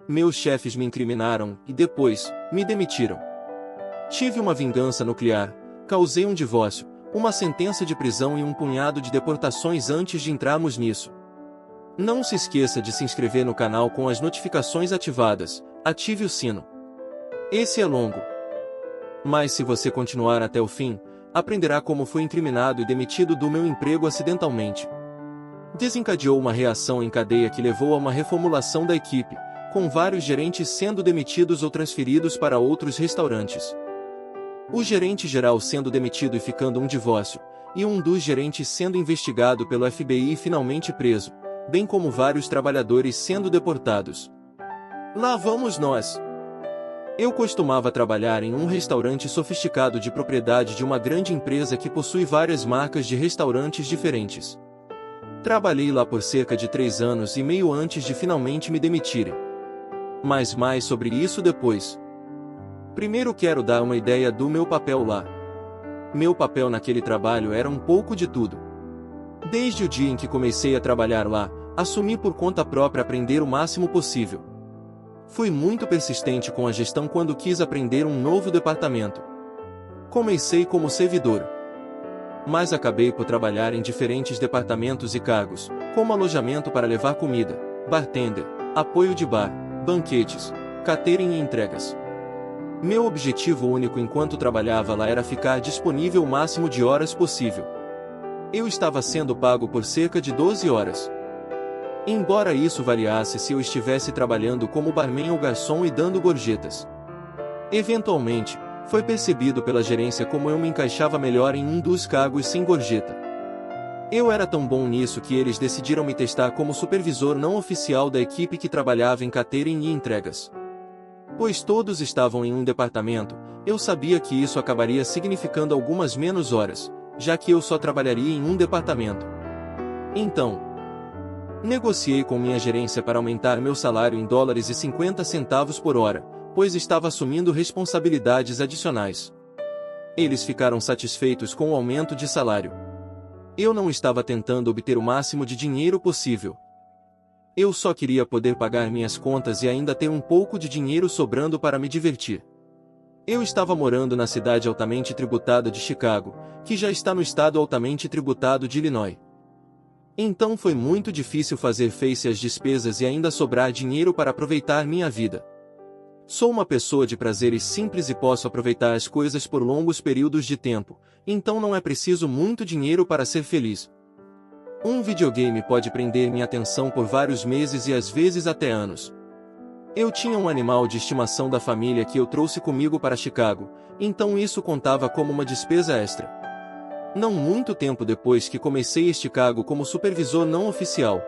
Meus chefes me incriminaram e depois, me demitiram. Tive uma vingança nuclear, causei um divórcio, uma sentença de prisão e um punhado de deportações antes de entrarmos nisso. Não se esqueça de se inscrever no canal com as notificações ativadas, ative o sino. Esse é longo. Mas se você continuar até o fim, aprenderá como fui incriminado e demitido do meu emprego acidentalmente. Desencadeou uma reação em cadeia que levou a uma reformulação da equipe, com vários gerentes sendo demitidos ou transferidos para outros restaurantes. O gerente geral sendo demitido e ficando um divórcio, e um dos gerentes sendo investigado pelo FBI e finalmente preso, bem como vários trabalhadores sendo deportados. Lá vamos nós! Eu costumava trabalhar em um restaurante sofisticado de propriedade de uma grande empresa que possui várias marcas de restaurantes diferentes. Trabalhei lá por cerca de 3 anos e meio antes de finalmente me demitirem. Mas mais sobre isso depois. Primeiro quero dar uma ideia do meu papel lá. Meu papel naquele trabalho era um pouco de tudo. Desde o dia em que comecei a trabalhar lá, assumi por conta própria aprender o máximo possível. Fui muito persistente com a gestão quando quis aprender um novo departamento. Comecei como servidor, mas acabei por trabalhar em diferentes departamentos e cargos, como alojamento para levar comida, bartender, apoio de bar, banquetes, catering e entregas. Meu objetivo único enquanto trabalhava lá era ficar disponível o máximo de horas possível. Eu estava sendo pago por cerca de 12 horas. Embora isso variasse se eu estivesse trabalhando como barman ou garçom e dando gorjetas. Eventualmente, foi percebido pela gerência como eu me encaixava melhor em um dos cargos sem gorjeta. Eu era tão bom nisso que eles decidiram me testar como supervisor não oficial da equipe que trabalhava em catering e entregas. Pois todos estavam em um departamento, eu sabia que isso acabaria significando algumas menos horas, já que eu só trabalharia em um departamento. Então, negociei com minha gerência para aumentar meu salário em $50 por hora, pois estava assumindo responsabilidades adicionais. Eles ficaram satisfeitos com o aumento de salário. Eu não estava tentando obter o máximo de dinheiro possível. Eu só queria poder pagar minhas contas e ainda ter um pouco de dinheiro sobrando para me divertir. Eu estava morando na cidade altamente tributada de Chicago, que já está no estado altamente tributado de Illinois. Então foi muito difícil fazer face às despesas e ainda sobrar dinheiro para aproveitar minha vida. Sou uma pessoa de prazeres simples e posso aproveitar as coisas por longos períodos de tempo, então não é preciso muito dinheiro para ser feliz. Um videogame pode prender minha atenção por vários meses e às vezes até anos. Eu tinha um animal de estimação da família que eu trouxe comigo para Chicago, então isso contava como uma despesa extra. Não muito tempo depois que comecei este cargo como supervisor não oficial,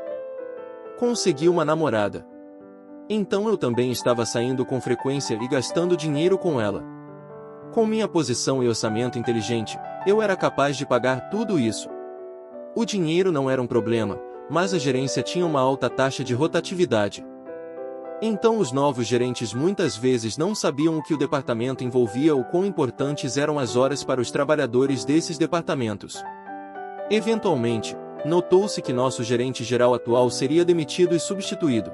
consegui uma namorada. Então eu também estava saindo com frequência e gastando dinheiro com ela. Com minha posição e orçamento inteligente, eu era capaz de pagar tudo isso. O dinheiro não era um problema, mas a gerência tinha uma alta taxa de rotatividade. Então os novos gerentes muitas vezes não sabiam o que o departamento envolvia ou quão importantes eram as horas para os trabalhadores desses departamentos. Eventualmente, notou-se que nosso gerente geral atual seria demitido e substituído.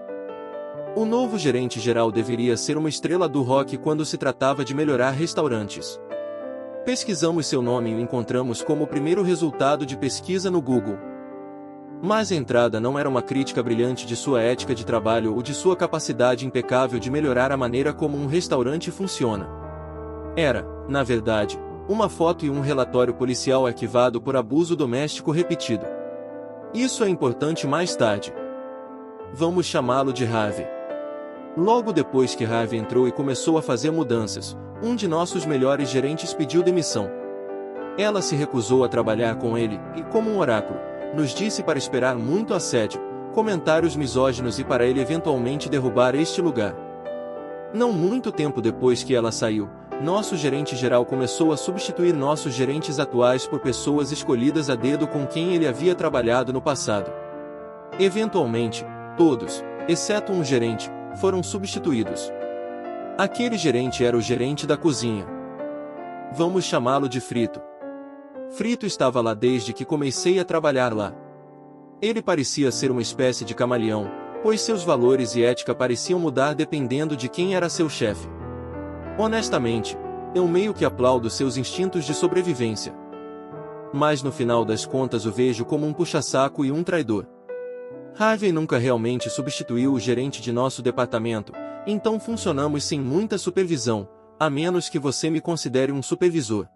O novo gerente geral deveria ser uma estrela do rock quando se tratava de melhorar restaurantes. Pesquisamos seu nome e o encontramos como o primeiro resultado de pesquisa no Google. Mas a entrada não era uma crítica brilhante de sua ética de trabalho ou de sua capacidade impecável de melhorar a maneira como um restaurante funciona. Era, na verdade, uma foto e um relatório policial arquivado por abuso doméstico repetido. Isso é importante mais tarde. Vamos chamá-lo de Harvey. Logo depois que Harvey entrou e começou a fazer mudanças, um de nossos melhores gerentes pediu demissão. Ela se recusou a trabalhar com ele e, como um oráculo, nos disse para esperar muito assédio, comentários misóginos e para ele eventualmente derrubar este lugar. Não muito tempo depois que ela saiu, nosso gerente geral começou a substituir nossos gerentes atuais por pessoas escolhidas a dedo com quem ele havia trabalhado no passado. Eventualmente, todos, exceto um gerente, foram substituídos. Aquele gerente era o gerente da cozinha. Vamos chamá-lo de Frito. Frito estava lá desde que comecei a trabalhar lá. Ele parecia ser uma espécie de camaleão, pois seus valores e ética pareciam mudar dependendo de quem era seu chefe. Honestamente, eu meio que aplaudo seus instintos de sobrevivência. Mas no final das contas o vejo como um puxa-saco e um traidor. Harvey nunca realmente substituiu o gerente de nosso departamento, então funcionamos sem muita supervisão, a menos que você me considere um supervisor.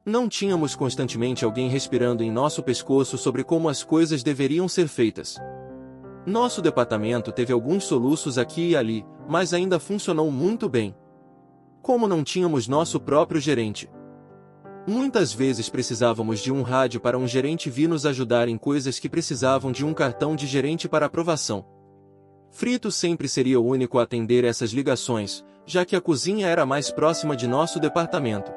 Não tínhamos constantemente alguém respirando em nosso pescoço sobre como as coisas deveriam ser feitas. Nosso departamento teve alguns soluços aqui e ali, mas ainda funcionou muito bem. Como não tínhamos nosso próprio gerente, muitas vezes precisávamos de um rádio para um gerente vir nos ajudar em coisas que precisavam de um cartão de gerente para aprovação. Frito sempre seria o único a atender essas ligações, já que a cozinha era mais próxima de nosso departamento.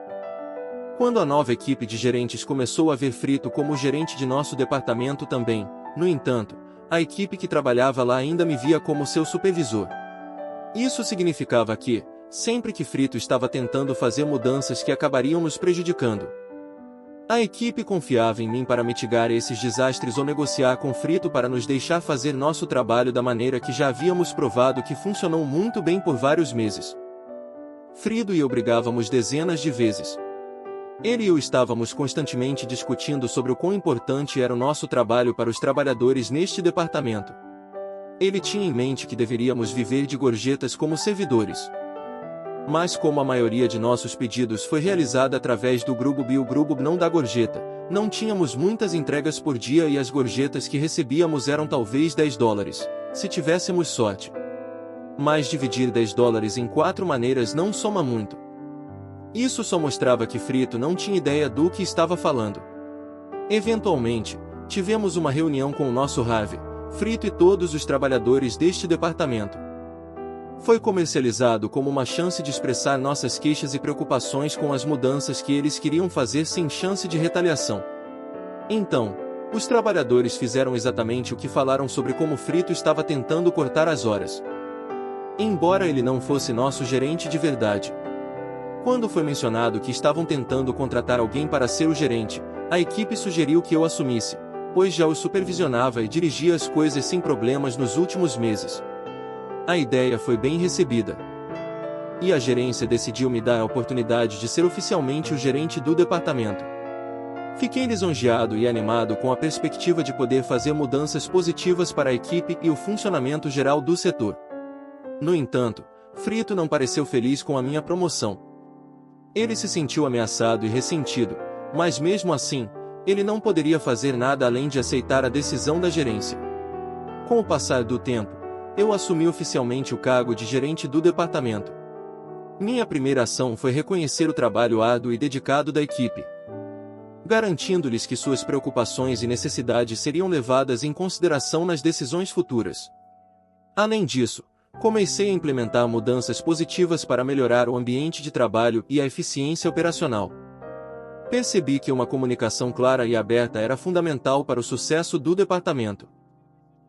Quando a nova equipe de gerentes começou a ver Frito como gerente de nosso departamento também, no entanto, a equipe que trabalhava lá ainda me via como seu supervisor. Isso significava que, sempre que Frito estava tentando fazer mudanças que acabariam nos prejudicando, a equipe confiava em mim para mitigar esses desastres ou negociar com Frito para nos deixar fazer nosso trabalho da maneira que já havíamos provado que funcionou muito bem por vários meses. Frito e eu brigávamos dezenas de vezes. Ele e eu estávamos constantemente discutindo sobre o quão importante era o nosso trabalho para os trabalhadores neste departamento. Ele tinha em mente que deveríamos viver de gorjetas como servidores. Mas como a maioria de nossos pedidos foi realizada através do Grubhub e o Grubhub não dá gorjeta, não tínhamos muitas entregas por dia e as gorjetas que recebíamos eram talvez $10, se tivéssemos sorte. Mas dividir $10 em 4 maneiras não soma muito. Isso só mostrava que Frito não tinha ideia do que estava falando. Eventualmente, tivemos uma reunião com o nosso Harvey, Frito e todos os trabalhadores deste departamento. Foi comercializado como uma chance de expressar nossas queixas e preocupações com as mudanças que eles queriam fazer sem chance de retaliação. Então, os trabalhadores fizeram exatamente o que falaram sobre como Frito estava tentando cortar as horas. Embora ele não fosse nosso gerente de verdade. Quando foi mencionado que estavam tentando contratar alguém para ser o gerente, a equipe sugeriu que eu assumisse, pois já os supervisionava e dirigia as coisas sem problemas nos últimos meses. A ideia foi bem recebida. E a gerência decidiu me dar a oportunidade de ser oficialmente o gerente do departamento. Fiquei lisonjeado e animado com a perspectiva de poder fazer mudanças positivas para a equipe e o funcionamento geral do setor. No entanto, Frito não pareceu feliz com a minha promoção. Ele se sentiu ameaçado e ressentido, mas mesmo assim, ele não poderia fazer nada além de aceitar a decisão da gerência. Com o passar do tempo, eu assumi oficialmente o cargo de gerente do departamento. Minha primeira ação foi reconhecer o trabalho árduo e dedicado da equipe, garantindo-lhes que suas preocupações e necessidades seriam levadas em consideração nas decisões futuras. Além disso, comecei a implementar mudanças positivas para melhorar o ambiente de trabalho e a eficiência operacional. Percebi que uma comunicação clara e aberta era fundamental para o sucesso do departamento.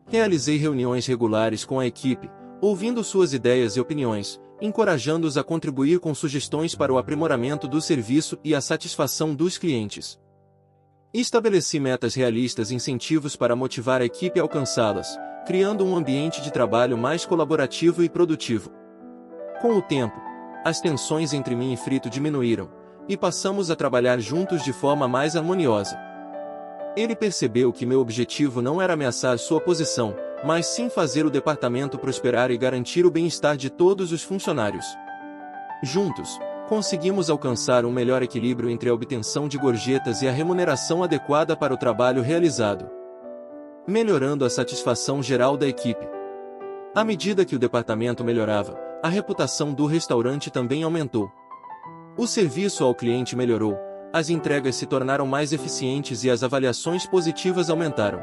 Realizei reuniões regulares com a equipe, ouvindo suas ideias e opiniões, encorajando-os a contribuir com sugestões para o aprimoramento do serviço e a satisfação dos clientes. Estabeleci metas realistas e incentivos para motivar a equipe a alcançá-las, criando um ambiente de trabalho mais colaborativo e produtivo. Com o tempo, as tensões entre mim e Frito diminuíram, e passamos a trabalhar juntos de forma mais harmoniosa. Ele percebeu que meu objetivo não era ameaçar sua posição, mas sim fazer o departamento prosperar e garantir o bem-estar de todos os funcionários. Juntos, conseguimos alcançar um melhor equilíbrio entre a obtenção de gorjetas e a remuneração adequada para o trabalho realizado, melhorando a satisfação geral da equipe. À medida que o departamento melhorava, a reputação do restaurante também aumentou. O serviço ao cliente melhorou, as entregas se tornaram mais eficientes e as avaliações positivas aumentaram.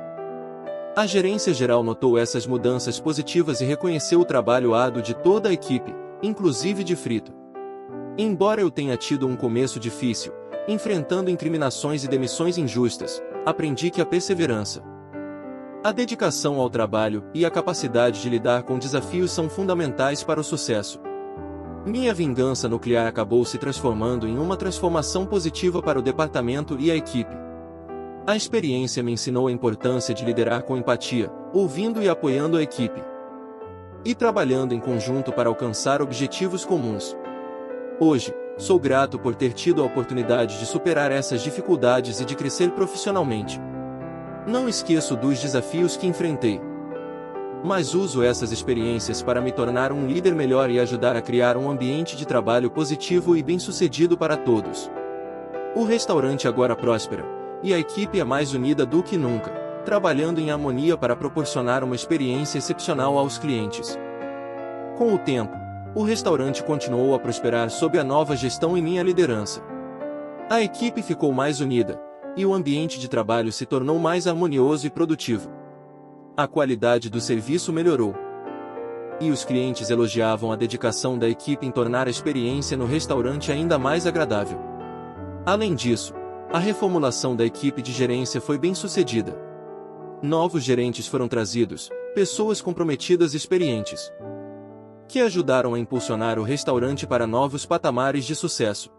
A gerência geral notou essas mudanças positivas e reconheceu o trabalho árduo de toda a equipe, inclusive de Frito. Embora eu tenha tido um começo difícil, enfrentando incriminações e demissões injustas, aprendi que a perseverança, a dedicação ao trabalho e a capacidade de lidar com desafios são fundamentais para o sucesso. Minha vingança nuclear acabou se transformando em uma transformação positiva para o departamento e a equipe. A experiência me ensinou a importância de liderar com empatia, ouvindo e apoiando a equipe, e trabalhando em conjunto para alcançar objetivos comuns. Hoje, sou grato por ter tido a oportunidade de superar essas dificuldades e de crescer profissionalmente. Não esqueço dos desafios que enfrentei, mas uso essas experiências para me tornar um líder melhor e ajudar a criar um ambiente de trabalho positivo e bem-sucedido para todos. O restaurante agora próspera, e a equipe é mais unida do que nunca, trabalhando em harmonia para proporcionar uma experiência excepcional aos clientes. Com o tempo, o restaurante continuou a prosperar sob a nova gestão e minha liderança. A equipe ficou mais unida, e o ambiente de trabalho se tornou mais harmonioso e produtivo. A qualidade do serviço melhorou, e os clientes elogiavam a dedicação da equipe em tornar a experiência no restaurante ainda mais agradável. Além disso, a reformulação da equipe de gerência foi bem sucedida. Novos gerentes foram trazidos, pessoas comprometidas e experientes, que ajudaram a impulsionar o restaurante para novos patamares de sucesso.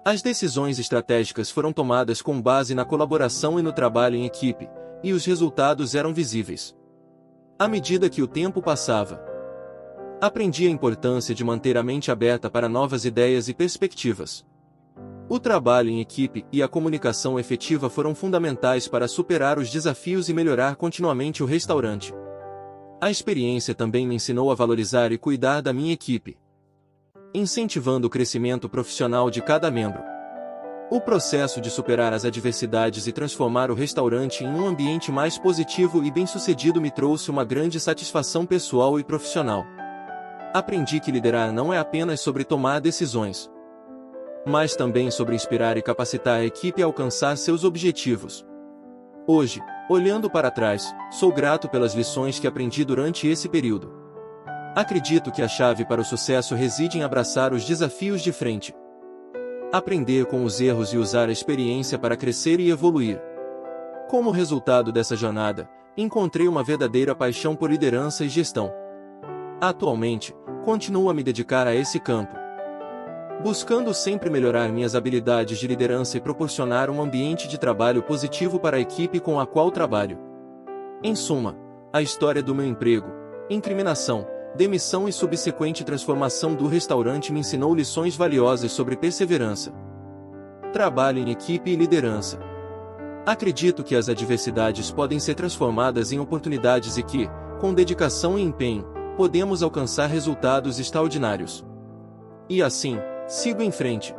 As decisões estratégicas foram tomadas com base na colaboração e no trabalho em equipe, e os resultados eram visíveis. À medida que o tempo passava, aprendi a importância de manter a mente aberta para novas ideias e perspectivas. O trabalho em equipe e a comunicação efetiva foram fundamentais para superar os desafios e melhorar continuamente o restaurante. A experiência também me ensinou a valorizar e cuidar da minha equipe, incentivando o crescimento profissional de cada membro. O processo de superar as adversidades e transformar o restaurante em um ambiente mais positivo e bem-sucedido me trouxe uma grande satisfação pessoal e profissional. Aprendi que liderar não é apenas sobre tomar decisões, mas também sobre inspirar e capacitar a equipe a alcançar seus objetivos. Hoje, olhando para trás, sou grato pelas lições que aprendi durante esse período. Acredito que a chave para o sucesso reside em abraçar os desafios de frente, aprender com os erros e usar a experiência para crescer e evoluir. Como resultado dessa jornada, encontrei uma verdadeira paixão por liderança e gestão. Atualmente, continuo a me dedicar a esse campo, buscando sempre melhorar minhas habilidades de liderança e proporcionar um ambiente de trabalho positivo para a equipe com a qual trabalho. Em suma, a história do meu emprego, incriminação, demissão e subsequente transformação do restaurante me ensinou lições valiosas sobre perseverança, trabalho em equipe e liderança. Acredito que as adversidades podem ser transformadas em oportunidades e que, com dedicação e empenho, podemos alcançar resultados extraordinários. E assim, sigo em frente,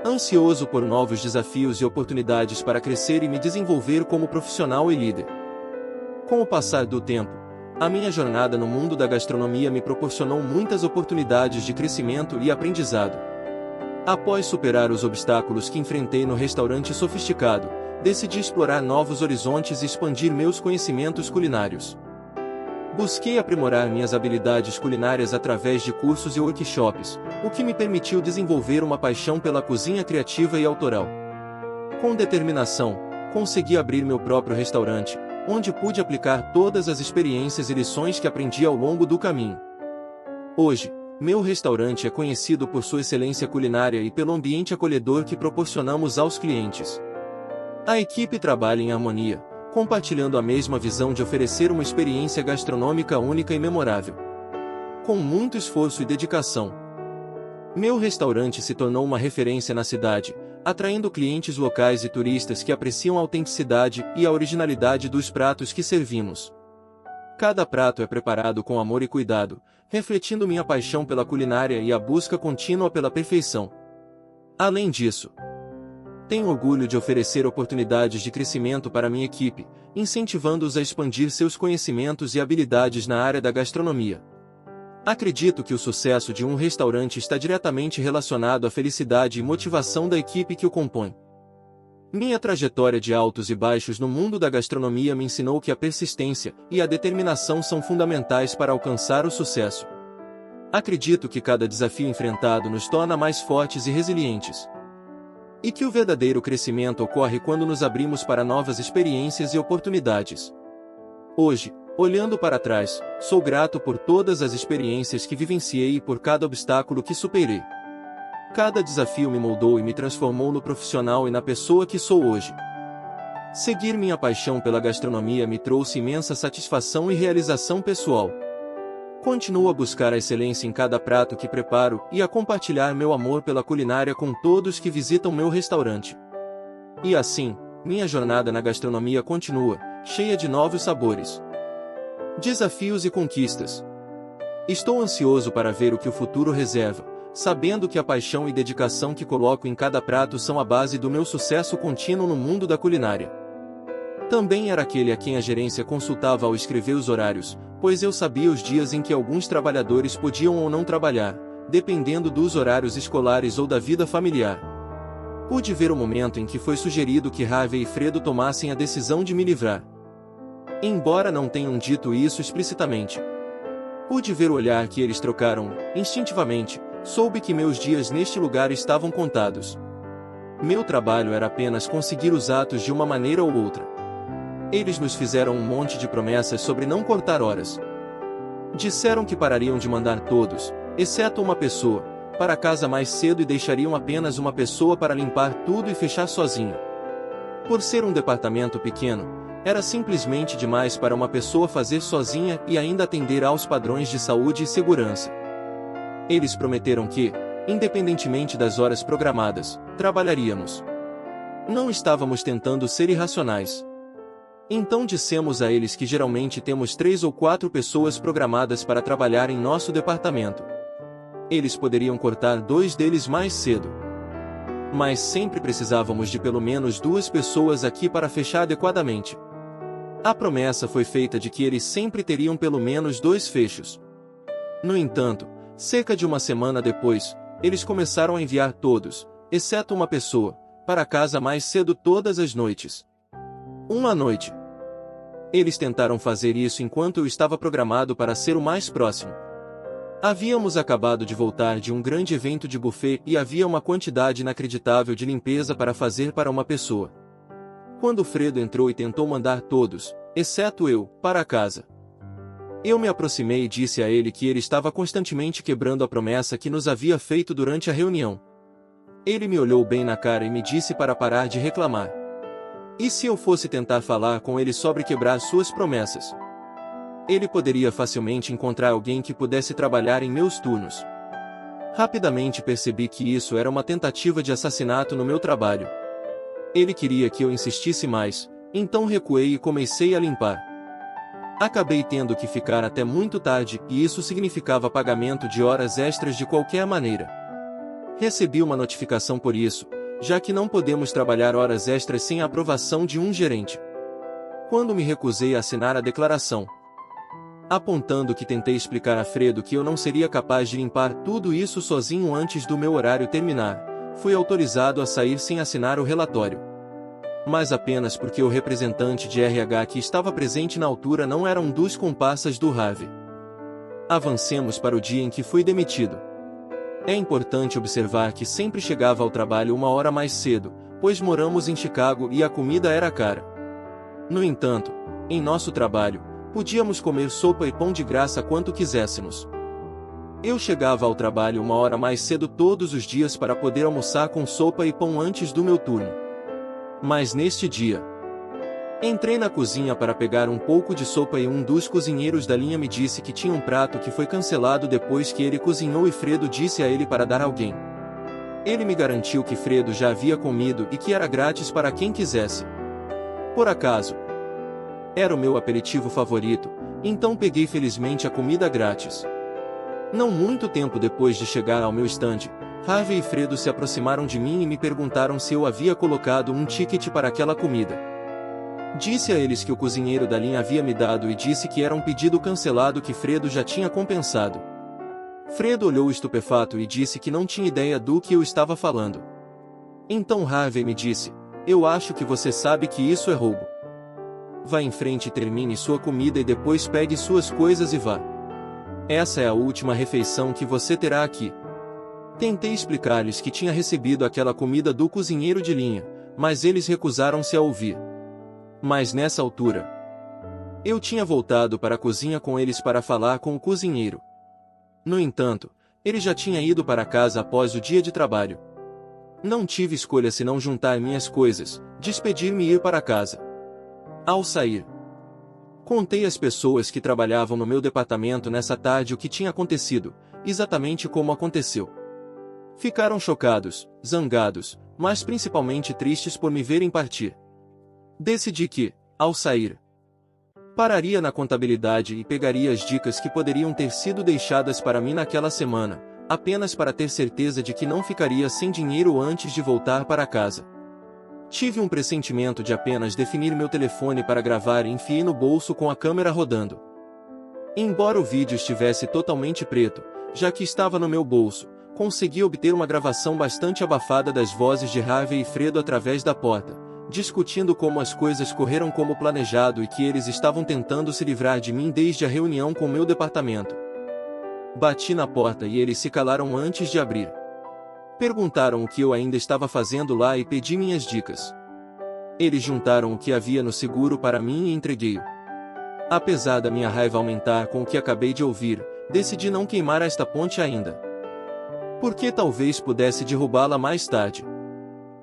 ansioso por novos desafios e oportunidades para crescer e me desenvolver como profissional e líder. Com o passar do tempo, a minha jornada no mundo da gastronomia me proporcionou muitas oportunidades de crescimento e aprendizado. Após superar os obstáculos que enfrentei no restaurante sofisticado, decidi explorar novos horizontes e expandir meus conhecimentos culinários. Busquei aprimorar minhas habilidades culinárias através de cursos e workshops, o que me permitiu desenvolver uma paixão pela cozinha criativa e autoral. Com determinação, consegui abrir meu próprio restaurante, onde pude aplicar todas as experiências e lições que aprendi ao longo do caminho. Hoje, meu restaurante é conhecido por sua excelência culinária e pelo ambiente acolhedor que proporcionamos aos clientes. A equipe trabalha em harmonia, compartilhando a mesma visão de oferecer uma experiência gastronômica única e memorável. Com muito esforço e dedicação, meu restaurante se tornou uma referência na cidade, atraindo clientes locais e turistas que apreciam a autenticidade e a originalidade dos pratos que servimos. Cada prato é preparado com amor e cuidado, refletindo minha paixão pela culinária e a busca contínua pela perfeição. Além disso, tenho orgulho de oferecer oportunidades de crescimento para minha equipe, incentivando-os a expandir seus conhecimentos e habilidades na área da gastronomia. Acredito que o sucesso de um restaurante está diretamente relacionado à felicidade e motivação da equipe que o compõe. Minha trajetória de altos e baixos no mundo da gastronomia me ensinou que a persistência e a determinação são fundamentais para alcançar o sucesso. Acredito que cada desafio enfrentado nos torna mais fortes e resilientes, e que o verdadeiro crescimento ocorre quando nos abrimos para novas experiências e oportunidades. Hoje, olhando para trás, sou grato por todas as experiências que vivenciei e por cada obstáculo que superei. Cada desafio me moldou e me transformou no profissional e na pessoa que sou hoje. Seguir minha paixão pela gastronomia me trouxe imensa satisfação e realização pessoal. Continuo a buscar a excelência em cada prato que preparo e a compartilhar meu amor pela culinária com todos que visitam meu restaurante. E assim, minha jornada na gastronomia continua, cheia de novos sabores, desafios e conquistas. Estou ansioso para ver o que o futuro reserva, sabendo que a paixão e dedicação que coloco em cada prato são a base do meu sucesso contínuo no mundo da culinária. Também era aquele a quem a gerência consultava ao escrever os horários, pois eu sabia os dias em que alguns trabalhadores podiam ou não trabalhar, dependendo dos horários escolares ou da vida familiar. Pude ver o momento em que foi sugerido que Harvey e Fredo tomassem a decisão de me livrar. Embora não tenham dito isso explicitamente, pude ver o olhar que eles trocaram. Instintivamente, soube que meus dias neste lugar estavam contados. Meu trabalho era apenas conseguir os atos de uma maneira ou outra. Eles nos fizeram um monte de promessas sobre não cortar horas. Disseram que parariam de mandar todos, exceto uma pessoa, para casa mais cedo e deixariam apenas uma pessoa para limpar tudo e fechar sozinho. Por ser um departamento pequeno, era simplesmente demais para uma pessoa fazer sozinha e ainda atender aos padrões de saúde e segurança. Eles prometeram que, independentemente das horas programadas, trabalharíamos. Não estávamos tentando ser irracionais. Então dissemos a eles que geralmente temos 3 ou 4 pessoas programadas para trabalhar em nosso departamento. Eles poderiam cortar 2 deles mais cedo. Mas sempre precisávamos de pelo menos 2 pessoas aqui para fechar adequadamente. A promessa foi feita de que eles sempre teriam pelo menos 2 fechos. No entanto, cerca de uma semana depois, eles começaram a enviar todos, exceto uma pessoa, para casa mais cedo todas as noites. Uma noite. Eles tentaram fazer isso enquanto eu estava programado para ser o mais próximo. Havíamos acabado de voltar de um grande evento de buffet e havia uma quantidade inacreditável de limpeza para fazer para uma pessoa. Quando Fredo entrou e tentou mandar todos, exceto eu, para casa, eu me aproximei e disse a ele que ele estava constantemente quebrando a promessa que nos havia feito durante a reunião. Ele me olhou bem na cara e me disse para parar de reclamar. E se eu fosse tentar falar com ele sobre quebrar suas promessas? Ele poderia facilmente encontrar alguém que pudesse trabalhar em meus turnos. Rapidamente percebi que isso era uma tentativa de assassinato no meu trabalho. Ele queria que eu insistisse mais, então recuei e comecei a limpar. Acabei tendo que ficar até muito tarde e isso significava pagamento de horas extras de qualquer maneira. Recebi uma notificação por isso, já que não podemos trabalhar horas extras sem a aprovação de um gerente. Quando me recusei a assinar a declaração, apontando que tentei explicar a Fredo que eu não seria capaz de limpar tudo isso sozinho antes do meu horário terminar, fui autorizado a sair sem assinar o relatório. Mas apenas porque o representante de RH que estava presente na altura não era um dos comparsas do Harvey. Avancemos para o dia em que fui demitido. É importante observar que sempre chegava ao trabalho uma hora mais cedo, pois moramos em Chicago e a comida era cara. No entanto, em nosso trabalho, podíamos comer sopa e pão de graça quanto quiséssemos. Eu chegava ao trabalho uma hora mais cedo todos os dias para poder almoçar com sopa e pão antes do meu turno. Mas neste dia, entrei na cozinha para pegar um pouco de sopa e um dos cozinheiros da linha me disse que tinha um prato que foi cancelado depois que ele cozinhou e Fredo disse a ele para dar a alguém. Ele me garantiu que Fredo já havia comido e que era grátis para quem quisesse. Por acaso, era o meu aperitivo favorito, então peguei felizmente a comida grátis. Não muito tempo depois de chegar ao meu estande, Harvey e Fredo se aproximaram de mim e me perguntaram se eu havia colocado um ticket para aquela comida. Disse a eles que o cozinheiro da linha havia me dado e disse que era um pedido cancelado que Fredo já tinha compensado. Fredo olhou estupefato e disse que não tinha ideia do que eu estava falando. Então Harvey me disse, eu acho que você sabe que isso é roubo. Vá em frente e termine sua comida e depois pegue suas coisas e vá. Essa é a última refeição que você terá aqui. Tentei explicar-lhes que tinha recebido aquela comida do cozinheiro de linha, mas eles recusaram-se a ouvir. Mas nessa altura, eu tinha voltado para a cozinha com eles para falar com o cozinheiro. No entanto, ele já tinha ido para casa após o dia de trabalho. Não tive escolha senão juntar minhas coisas, despedir-me e ir para casa. Ao sair, Contei às pessoas que trabalhavam no meu departamento nessa tarde o que tinha acontecido, exatamente como aconteceu. Ficaram chocados, zangados, mas principalmente tristes por me verem partir. Decidi que, ao sair, pararia na contabilidade e pegaria as dicas que poderiam ter sido deixadas para mim naquela semana, apenas para ter certeza de que não ficaria sem dinheiro antes de voltar para casa. Tive um pressentimento de apenas definir meu telefone para gravar e enfiei no bolso com a câmera rodando. Embora o vídeo estivesse totalmente preto, já que estava no meu bolso, consegui obter uma gravação bastante abafada das vozes de Harvey e Fredo através da porta, discutindo como as coisas correram como planejado e que eles estavam tentando se livrar de mim desde a reunião com meu departamento. Bati na porta e eles se calaram antes de abrir. Perguntaram o que eu ainda estava fazendo lá e pedi minhas dicas. Eles juntaram o que havia no seguro para mim e entreguei-o. Apesar da minha raiva aumentar com o que acabei de ouvir, decidi não queimar esta ponte ainda, porque talvez pudesse derrubá-la mais tarde.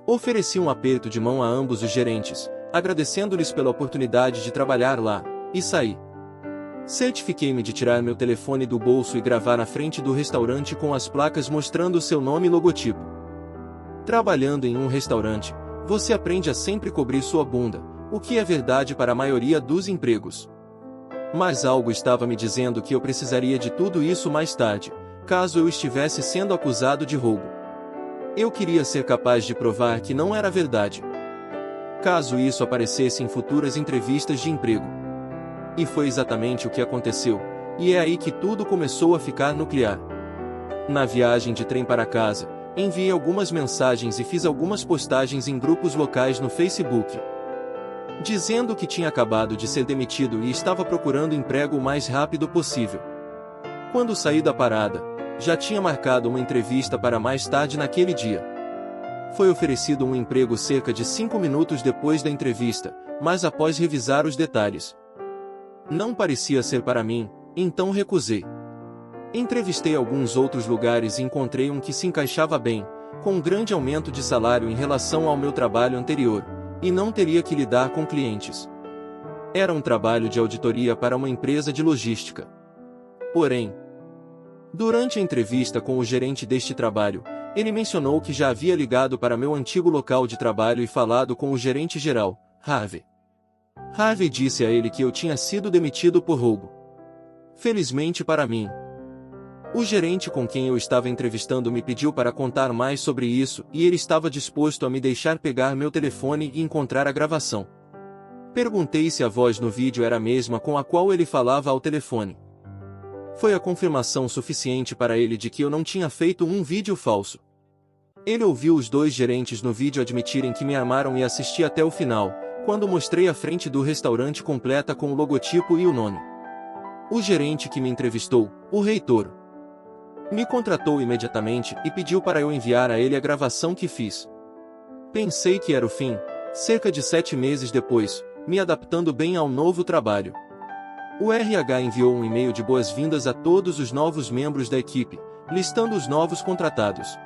Ofereci um aperto de mão a ambos os gerentes, agradecendo-lhes pela oportunidade de trabalhar lá, e saí. Certifiquei-me de tirar meu telefone do bolso e gravar na frente do restaurante com as placas mostrando seu nome e logotipo. Trabalhando em um restaurante, você aprende a sempre cobrir sua bunda, o que é verdade para a maioria dos empregos. Mas algo estava me dizendo que eu precisaria de tudo isso mais tarde, caso eu estivesse sendo acusado de roubo. Eu queria ser capaz de provar que não era verdade, caso isso aparecesse em futuras entrevistas de emprego. E foi exatamente o que aconteceu, e é aí que tudo começou a ficar nuclear. Na viagem de trem para casa, enviei algumas mensagens e fiz algumas postagens em grupos locais no Facebook, dizendo que tinha acabado de ser demitido e estava procurando emprego o mais rápido possível. Quando saí da parada, já tinha marcado uma entrevista para mais tarde naquele dia. Foi oferecido um emprego cerca de 5 minutos depois da entrevista, mas após revisar os detalhes, não parecia ser para mim, então recusei. Entrevistei alguns outros lugares e encontrei um que se encaixava bem, com um grande aumento de salário em relação ao meu trabalho anterior, e não teria que lidar com clientes. Era um trabalho de auditoria para uma empresa de logística. Porém, durante a entrevista com o gerente deste trabalho, ele mencionou que já havia ligado para meu antigo local de trabalho e falado com o gerente geral, Harvey. Harvey disse a ele que eu tinha sido demitido por roubo. Felizmente para mim, o gerente com quem eu estava entrevistando me pediu para contar mais sobre isso e ele estava disposto a me deixar pegar meu telefone e encontrar a gravação. Perguntei se a voz no vídeo era a mesma com a qual ele falava ao telefone. Foi a confirmação suficiente para ele de que eu não tinha feito um vídeo falso. Ele ouviu os dois gerentes no vídeo admitirem que me armaram e assisti até o final, quando mostrei a frente do restaurante completa com o logotipo e o nome. O gerente que me entrevistou, o reitor, me contratou imediatamente e pediu para eu enviar a ele a gravação que fiz. Pensei que era o fim, cerca de 7 meses depois, me adaptando bem ao novo trabalho. O RH enviou um e-mail de boas-vindas a todos os novos membros da equipe, listando os novos contratados,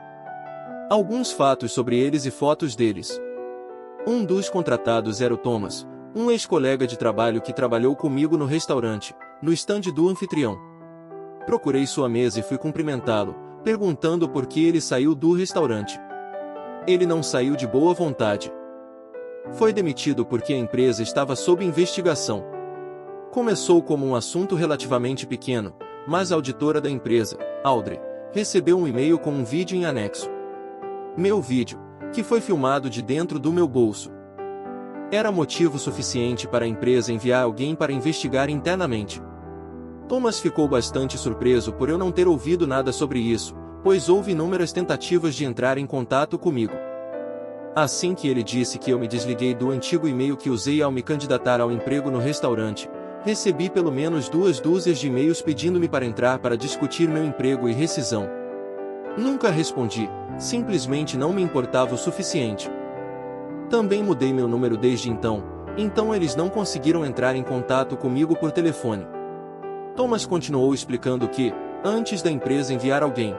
alguns fatos sobre eles e fotos deles. Um dos contratados era o Thomas, um ex-colega de trabalho que trabalhou comigo no restaurante, no estande do anfitrião. Procurei sua mesa e fui cumprimentá-lo, perguntando por que ele saiu do restaurante. Ele não saiu de boa vontade. Foi demitido porque a empresa estava sob investigação. Começou como um assunto relativamente pequeno, mas a auditora da empresa, Audrey, recebeu um e-mail com um vídeo em anexo. Meu vídeo, que foi filmado de dentro do meu bolso, era motivo suficiente para a empresa enviar alguém para investigar internamente. Thomas ficou bastante surpreso por eu não ter ouvido nada sobre isso, pois houve inúmeras tentativas de entrar em contato comigo. Assim que ele disse que eu me desliguei do antigo e-mail que usei ao me candidatar ao emprego no restaurante, recebi pelo menos 2 dúzias de e-mails pedindo-me para entrar para discutir meu emprego e rescisão. Nunca respondi, simplesmente não me importava o suficiente. Também mudei meu número desde então eles não conseguiram entrar em contato comigo por telefone. Thomas continuou explicando que, antes da empresa enviar alguém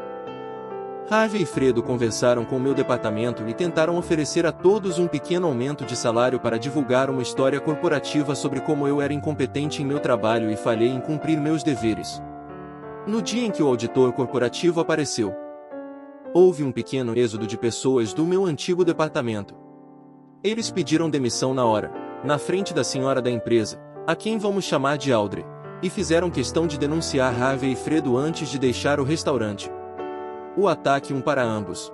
Harvey e Fredo conversaram com meu departamento e tentaram oferecer a todos um pequeno aumento de salário para divulgar uma história corporativa sobre como eu era incompetente em meu trabalho e falhei em cumprir meus deveres. No dia em que o auditor corporativo apareceu, houve um pequeno êxodo de pessoas do meu antigo departamento. Eles pediram demissão na hora, na frente da senhora da empresa, a quem vamos chamar de Audrey, e fizeram questão de denunciar Harvey e Fredo antes de deixar o restaurante. O ataque 1 para ambos.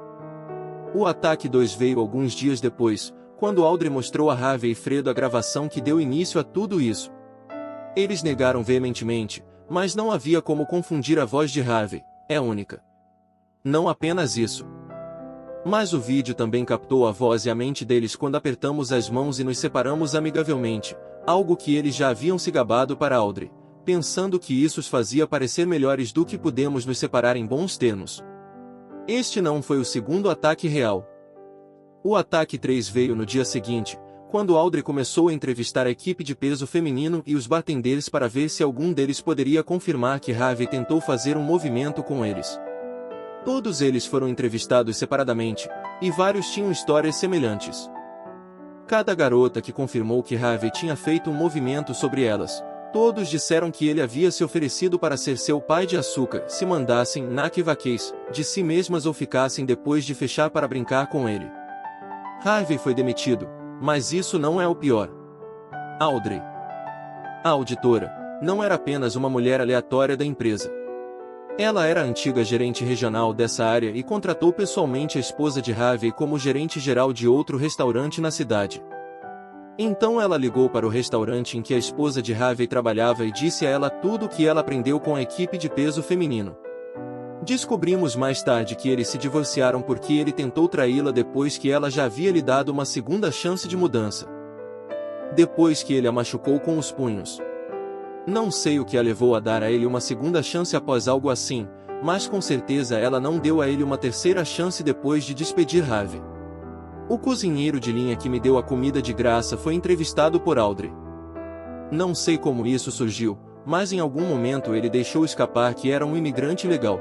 O ataque 2 veio alguns dias depois, quando Audrey mostrou a Harvey e Fredo a gravação que deu início a tudo isso. Eles negaram veementemente, mas não havia como confundir a voz de Harvey, é única. Não apenas isso. Mas o vídeo também captou a voz e a mente deles quando apertamos as mãos e nos separamos amigavelmente, algo que eles já haviam se gabado para Audrey, pensando que isso os fazia parecer melhores do que pudemos nos separar em bons termos. Este não foi o segundo ataque real. O ataque 3 veio no dia seguinte, quando Audrey começou a entrevistar a equipe de peso feminino e os bartenders para ver se algum deles poderia confirmar que Harvey tentou fazer um movimento com eles. Todos eles foram entrevistados separadamente, e vários tinham histórias semelhantes. Cada garota que confirmou que Harvey tinha feito um movimento sobre elas, todos disseram que ele havia se oferecido para ser seu pai de açúcar se mandassem naquevaqueis de si mesmas ou ficassem depois de fechar para brincar com ele. Harvey foi demitido, mas isso não é o pior. Audrey, a auditora, não era apenas uma mulher aleatória da empresa. Ela era a antiga gerente regional dessa área e contratou pessoalmente a esposa de Harvey como gerente geral de outro restaurante na cidade. Então ela ligou para o restaurante em que a esposa de Harvey trabalhava e disse a ela tudo o que ela aprendeu com a equipe de peso feminino. Descobrimos mais tarde que eles se divorciaram porque ele tentou traí-la depois que ela já havia lhe dado uma segunda chance de mudança. Depois que ele a machucou com os punhos. Não sei o que a levou a dar a ele uma segunda chance após algo assim, mas com certeza ela não deu a ele uma terceira chance depois de despedir Harvey. O cozinheiro de linha que me deu a comida de graça foi entrevistado por Audrey. Não sei como isso surgiu, mas em algum momento ele deixou escapar que era um imigrante legal.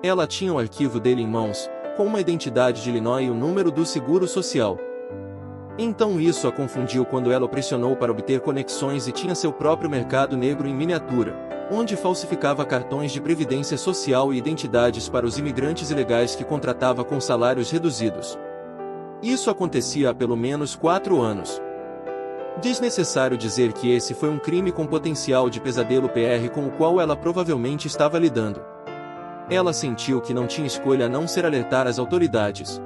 Ela tinha o arquivo dele em mãos, com uma identidade de Illinois e o número do seguro social. Então isso a confundiu quando ela o pressionou para obter conexões e tinha seu próprio mercado negro em miniatura, onde falsificava cartões de previdência social e identidades para os imigrantes ilegais que contratava com salários reduzidos. Isso acontecia há pelo menos 4 anos. Desnecessário dizer que esse foi um crime com potencial de pesadelo PR com o qual ela provavelmente estava lidando. Ela sentiu que não tinha escolha a não ser alertar as autoridades.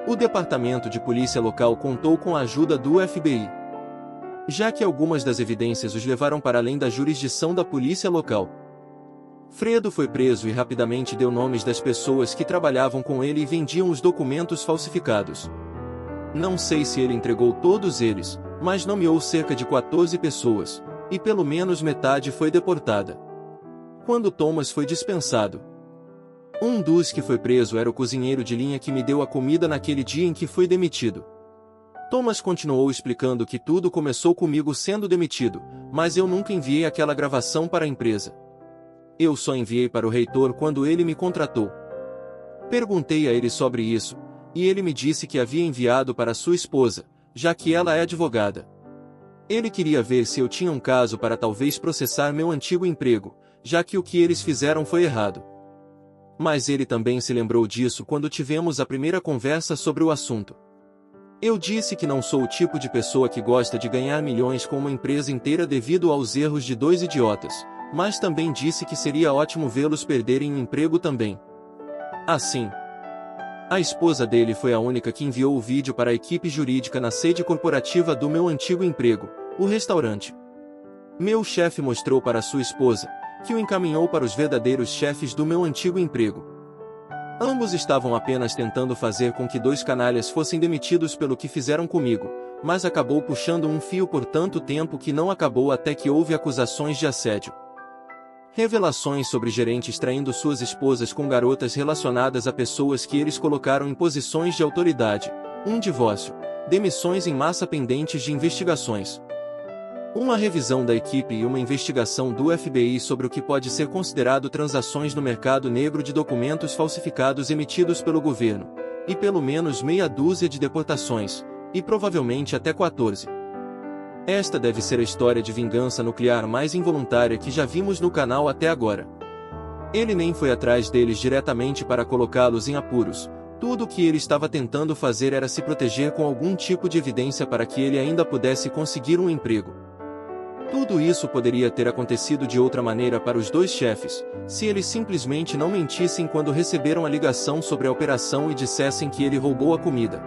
O departamento de polícia local contou com a ajuda do FBI, já que algumas das evidências os levaram para além da jurisdição da polícia local. Fredo foi preso e rapidamente deu nomes das pessoas que trabalhavam com ele e vendiam os documentos falsificados. Não sei se ele entregou todos eles, mas nomeou cerca de 14 pessoas, e pelo menos metade foi deportada. Quando Thomas foi dispensado, um dos que foi preso era o cozinheiro de linha que me deu a comida naquele dia em que fui demitido. Thomas continuou explicando que tudo começou comigo sendo demitido, mas eu nunca enviei aquela gravação para a empresa. Eu só enviei para o reitor quando ele me contratou. Perguntei a ele sobre isso, e ele me disse que havia enviado para sua esposa, já que ela é advogada. Ele queria ver se eu tinha um caso para talvez processar meu antigo emprego, já que o que eles fizeram foi errado. Mas ele também se lembrou disso quando tivemos a primeira conversa sobre o assunto. Eu disse que não sou o tipo de pessoa que gosta de ganhar milhões com uma empresa inteira devido aos erros de 2 idiotas, mas também disse que seria ótimo vê-los perderem o emprego também. Assim, a esposa dele foi a única que enviou o vídeo para a equipe jurídica na sede corporativa do meu antigo emprego, o restaurante. Meu chefe mostrou para sua esposa, que o encaminhou para os verdadeiros chefes do meu antigo emprego. Ambos estavam apenas tentando fazer com que 2 canalhas fossem demitidos pelo que fizeram comigo, mas acabou puxando um fio por tanto tempo que não acabou até que houve acusações de assédio. Revelações sobre gerentes traindo suas esposas com garotas relacionadas a pessoas que eles colocaram em posições de autoridade, um divórcio, demissões em massa pendentes de investigações. Uma revisão da equipe e uma investigação do FBI sobre o que pode ser considerado transações no mercado negro de documentos falsificados emitidos pelo governo, e pelo menos meia dúzia de deportações, e provavelmente até 14. Esta deve ser a história de vingança nuclear mais involuntária que já vimos no canal até agora. Ele nem foi atrás deles diretamente para colocá-los em apuros. Tudo o que ele estava tentando fazer era se proteger com algum tipo de evidência para que ele ainda pudesse conseguir um emprego. Tudo isso poderia ter acontecido de outra maneira para os dois chefes, se eles simplesmente não mentissem quando receberam a ligação sobre a operação e dissessem que ele roubou a comida.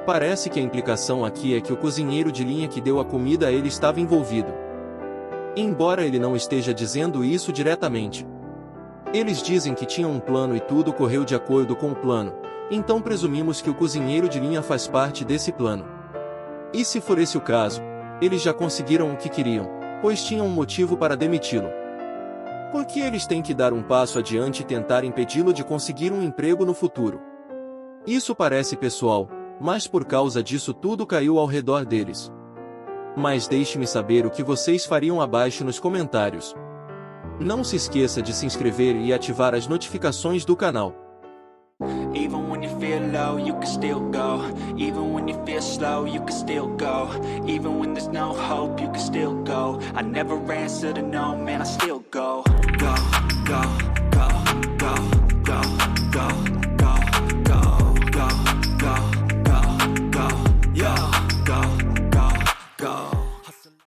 Parece que a implicação aqui é que o cozinheiro de linha que deu a comida a ele estava envolvido. Embora ele não esteja dizendo isso diretamente. Eles dizem que tinham um plano e tudo correu de acordo com o plano, então presumimos que o cozinheiro de linha faz parte desse plano. E se for esse o caso, eles já conseguiram o que queriam, pois tinham um motivo para demiti-lo. Por que eles têm que dar um passo adiante e tentar impedi-lo de conseguir um emprego no futuro? Isso parece pessoal, mas por causa disso tudo caiu ao redor deles. Mas deixe-me saber o que vocês fariam abaixo nos comentários. Não se esqueça de se inscrever e ativar as notificações do canal. Even when you feel low, you can still go. Even when you feel slow, you can still go. Even when there's no hope, you can still go. I never answer to no, man, I still go.